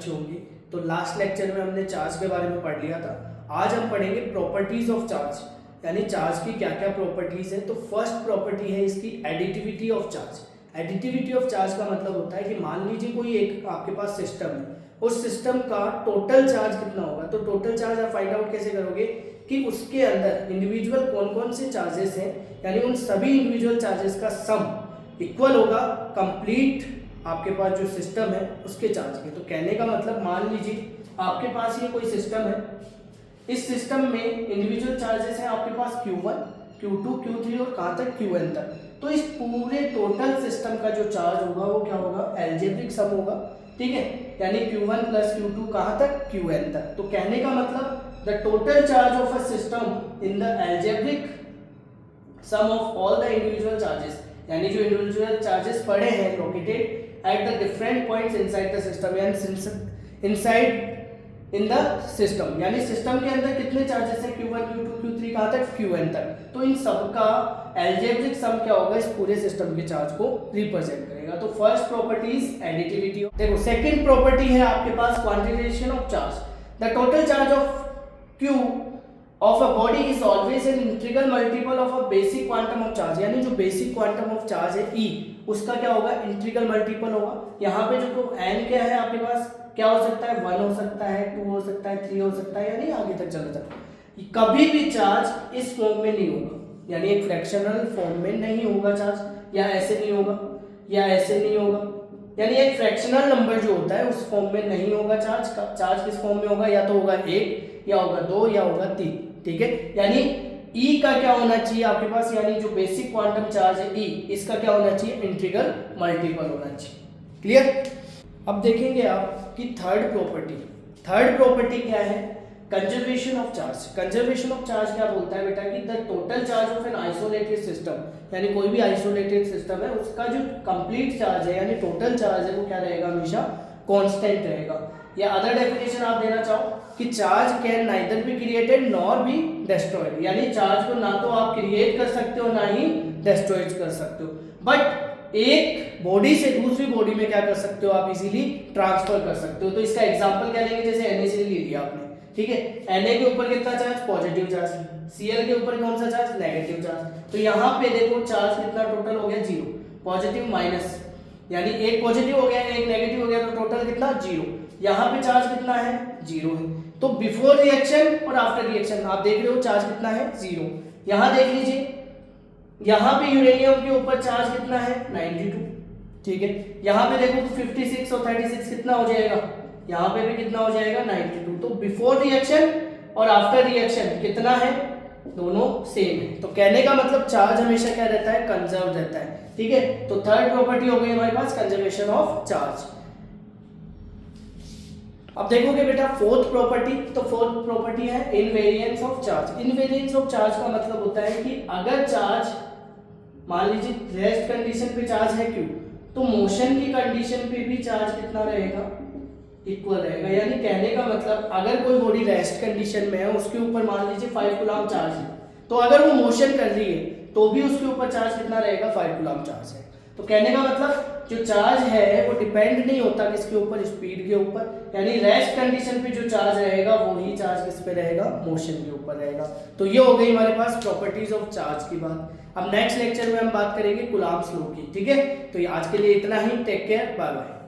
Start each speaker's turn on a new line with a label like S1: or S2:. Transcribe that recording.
S1: अच्छे होंगे। तो लास्ट लेक्चर में हमने चार्ज के बारे में पढ़ लिया था। आज हम पढ़ेंगे प्रॉपर्टीज ऑफ चार्ज, यानी चार्ज की क्या क्या प्रॉपर्टीज है। तो फर्स्ट प्रॉपर्टी है इसकी additivity of charge. Additivity of charge का मतलब होता है कि मान लीजिए कोई एक आपके पास सिस्टम है, उस सिस्टम का टोटल चार्ज कितना होगा। तो टोटल चार्ज आप फाइंड आउट कैसे करोगे कि उसके अंदर इंडिविजुअल कौन कौन से चार्जेस हैं, यानी उन सभी इंडिविजुअल चार्जेस का सम इक्वल होगा कंप्लीट आपके पास जो सिस्टम है उसके चार्ज के। तो कहने का मतलब मान लीजिए आपके पास ये कोई सिस्टम है, इस सिस्टम में इंडिविजुअल चार्जेस हैं आपके पास Q1, Q2, Q3 और कहाँ तक Qn तक। तो इस पूरे टोटल सिस्टम का जो चार्ज होगा वो क्या होगा, एल्जेब्रिक सम होगा, ठीक है। यानी Q1 प्लस Q2 कहाँ तक, Qn तक। तो कहने का मतलब the total charge of a system in the algebraic sum of all the individual charges, यानी जो इंडिविजुअल चार्जेस पड़े हैं located at the different points inside the system, यानी इनसाइड इन द सिस्टम, यानी सिस्टम के अंदर कितने चार्जेस हैं, Q1, Q2, Q3 कहाँ तक, Qn तक। तो इन सब का एल्जेब्रिक सम क्या होगा, इस पूरे सिस्टम के चार्ज को रिप्रेजेंट करेगा। तो फर्स्ट प्रॉपर्टी इज एडिटिविटी। देखो सेकंड प्रॉपर्टी है आपके पास quantization of charge. The total charge of Q of a body is always an integral multiple of a basic quantum of charge, यानी जो बेसिक क्वांटम ऑफ चार्ज है E, उसका क्या होगा, इंटीग्रल मल्टीपल होगा। यहाँ पे जो n क्या है आपके पास, क्या हो सकता है, 1 हो सकता है, 2 हो सकता है, 3 हो सकता है, यानी आगे तक चला जाता। कभी भी चार्ज इस फॉर्म में नहीं होगा, यानी एक फ्रैक्शनल फॉर्म में नहीं होगा चार्ज, या ऐसे नहीं होगा या ऐसे नहीं होगा, यानी एक फ्रैक्शनल नंबर जो होता है उस फॉर्म में नहीं होगा चार्ज। चार्ज किस फॉर्म में होगा, या तो होगा 1 या होगा 2 या होगा 3, ठीक है। यानी E का क्या होना चाहिए आपके पास, यानी जो बेसिक क्वांटम चार्ज है E, इसका क्या होना चाहिए, इंटीग्रल मल्टीपल होना चाहिए। क्लियर। अब देखेंगे आप कि थर्ड प्रॉपर्टी क्या है, conservation of charge. Conservation of charge क्या बोलता है बेटा कि the total charge of an isolated system, यानी कोई भी आइसोलेटेड सिस्टम है उसका जो कंप्लीट चार्ज है यानी टोटल चार्ज है वो क्या रहेगा, हमेशा कांस्टेंट रहेगा। या अदर डेफिनेशन आप देना चाहो कि charge can neither be created nor be destroyed, यानी चार्ज को ना तो आप क्रिएट कर सकते हो ना ही डिस्ट्रॉय कर सकते हो, बट एक बॉडी से दूसरी बॉडी में क्या कर सकते हो, आप इजीली ट्रांसफर कर सकते हो। तो इसका एग्जांपल क्या लेंगे, जैसे Na ले लिया आपने, ठीक है। Na के ऊपर कितना चार्ज, पॉजिटिव चार्ज, Cl के ऊपर कौन सा चार्ज, नेगेटिव चार्ज। तो यहाँ पे देखो चार्ज कितना टोटल हो गया, 0, पॉजिटिव माइनस, यानी एक पॉजिटिव हो गया एक नेगेटिव हो गया, तो टोटल कितना, 0। यहाँ पे चार्ज कितना है, 0 है। तो बिफोर रिएक्शन और आफ्टर रिएक्शन आप देख रहे हो चार्ज कितना है, 0। यहाँ देख लीजिए, यहाँ पे यूरेनियम के ऊपर चार्ज कितना है, 92, ठीक है। यहाँ पे देखो 56 और 36 कितना हो जाएगा, यहाँ पे भी कितना हो जाएगा, 92। तो बिफोर रिएक्शन और आफ्टर रिएक्शन कितना है, दोनों सेम है। तो कहने का मतलब चार्ज हमेशा क्या रहता है, कंजर्व रहता है, ठीक है। तो थर्ड प्रॉपर्टी हो गई हमारे पास कंजर्वेशन ऑफ चार्ज। अब देखोगे बेटा फोर्थ प्रॉपर्टी, तो फोर्थ प्रॉपर्टी है invariance of charge. Invariance of charge का मतलब होता है कि अगर चार्ज मान लीजिए रेस्ट कंडीशन पे चार्ज है Q, तो मोशन की कंडीशन पे भी चार्ज कितना रहेगा, इक्वल रहेगा। यानी कहने का मतलब अगर कोई बॉडी रेस्ट कंडीशन में है, उसके ऊपर मान लीजिए 5 कूलम चार्ज है, तो अगर वो मोशन कर रही है तो भी उसके ऊपर चार्ज कितना रहेगा, 5 कूलम चार्ज है। तो कहने का मतलब जो चार्ज है वो डिपेंड नहीं होता किसके ऊपर, स्पीड के ऊपर, यानी रेस्ट कंडीशन पे जो चार्ज रहेगा वही चार्ज किस पे रहेगा, मोशन के ऊपर रहेगा। तो ये हो गई हमारे पास प्रॉपर्टीज ऑफ चार्ज की बात। अब नेक्स्ट लेक्चर में हम बात करेंगे कूलम्ब्स लॉ की, ठीक है। तो आज के लिए इतना ही, टेक केयर, बाय बाय।